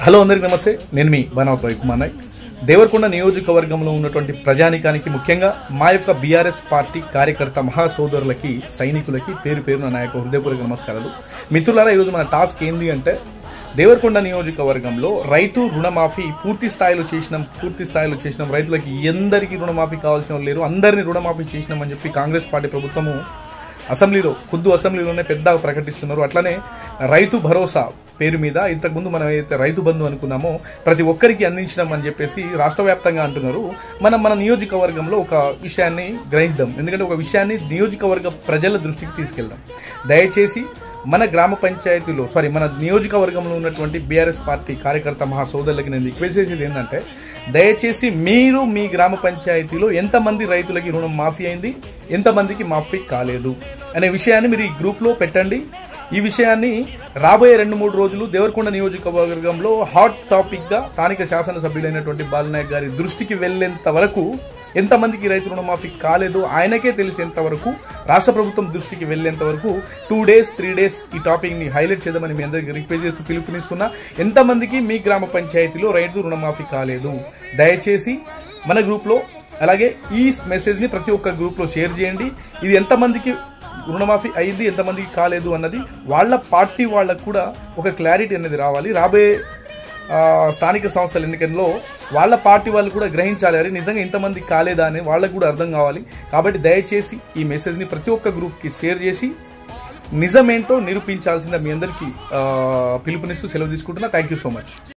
Hello అందరికీ నమస్తే. నేను మీ బనావత్ రవికుమార్ నాయక్. దేవరకొండ నియోజకవర్గంలో ఉన్నటువంటి ప్రజానికానికి, ముఖ్యంగా మా యొక్క బీఆర్ఎస్ పార్టీ కార్యకర్త మహాసోదరులకి, సైనికులకి పేరు పేరున నా యొక్క హృదయపూర్వక నమస్కారాలు. మిత్రులారా, ఈరోజు మన టాస్క్ ఏంది అంటే, దేవరకొండ నియోజకవర్గంలో రైతు రుణమాఫీ పూర్తి స్థాయిలో చేసినాం. రైతులకి ఎందరికీ రుణమాఫీ కావాల్సిన లేరు, అందరినీ రుణమాఫీ చేసినామని చెప్పి కాంగ్రెస్ పార్టీ ప్రభుత్వము అసెంబ్లీలోనే పెద్దగా ప్రకటిస్తున్నారు. అట్లనే రైతు భరోసా పేరు మీద ఇంతకుముందు మనం ఏదైతే రైతు బంధు అనుకున్నామో ప్రతి ఒక్కరికి అందించడం చెప్పేసి రాష్ట్ర వ్యాప్తంగా అంటున్నారు. మన నియోజకవర్గంలో ఒక విషయాన్ని గ్రహిద్దాం. ఎందుకంటే ఒక విషయాన్ని నియోజకవర్గ ప్రజల దృష్టికి తీసుకెళ్దాం. దయచేసి మన మన నియోజకవర్గంలో ఉన్నటువంటి బీఆర్ఎస్ పార్టీ కార్యకర్త మహాసోదరులకి నేను రిక్వెస్ట్ చేసేది ఏంటంటే, దయచేసి మీరు మీ గ్రామ పంచాయతీలో ఎంతమంది రైతులకి రుణం మాఫీ అయింది, ఎంతమందికి మాఫీ కాలేదు అనే విషయాన్ని మీరు ఈ గ్రూప్లో పెట్టండి. ఈ విషయాన్ని రాబోయే 2-3 రోజులు దేవరకొండ నియోజకవర్గంలో హాట్ టాపిక్ గా స్థానిక శాసనసభ్యులైనటువంటి బాలనాయక్ గారి దృష్టికి వెళ్లేంత వరకు, ఎంతమందికి రైతు రుణమాఫీ కాలేదు ఆయనకే తెలిసేంత వరకు, రాష్ట్ర ప్రభుత్వం దృష్టికి వెళ్లేంత వరకు 2 days 3 days ఈ టాపిక్ ని హైలైట్ చేద్దామని మీ అందరికీ రిక్వెస్ట్ చేస్తూ పిలుపునిస్తున్నా. ఎంతమందికి మీ గ్రామ పంచాయతీలో రైతు రుణమాఫీ కాలేదు, దయచేసి మన గ్రూప్ లో, అలాగే ఈ మెసేజ్ ని ప్రతి ఒక్క గ్రూప్ లో షేర్ చేయండి. ఇది ఎంతమందికి రుణమాఫీ అయింది, ఎంతమందికి కాలేదు అన్నది వాళ్ళ పార్టీ వాళ్ళకు కూడా ఒక క్లారిటీ అనేది రావాలి. రాబోయే స్థానిక సంస్థల ఎన్నికల్లో వాళ్ళ పార్టీ వాళ్ళు కూడా గ్రహించాలి, అరే నిజంగా ఇంతమంది కాలేదా అని వాళ్ళకు కూడా అర్థం కావాలి. కాబట్టి దయచేసి ఈ మెసేజ్ ని ప్రతి ఒక్క గ్రూప్ కి షేర్ చేసి నిజమేంటో నిరూపించాల్సిందిగా మీ అందరికీ పిలుపునిస్తూ సెలవు తీసుకుంటున్నా. Thank you so much.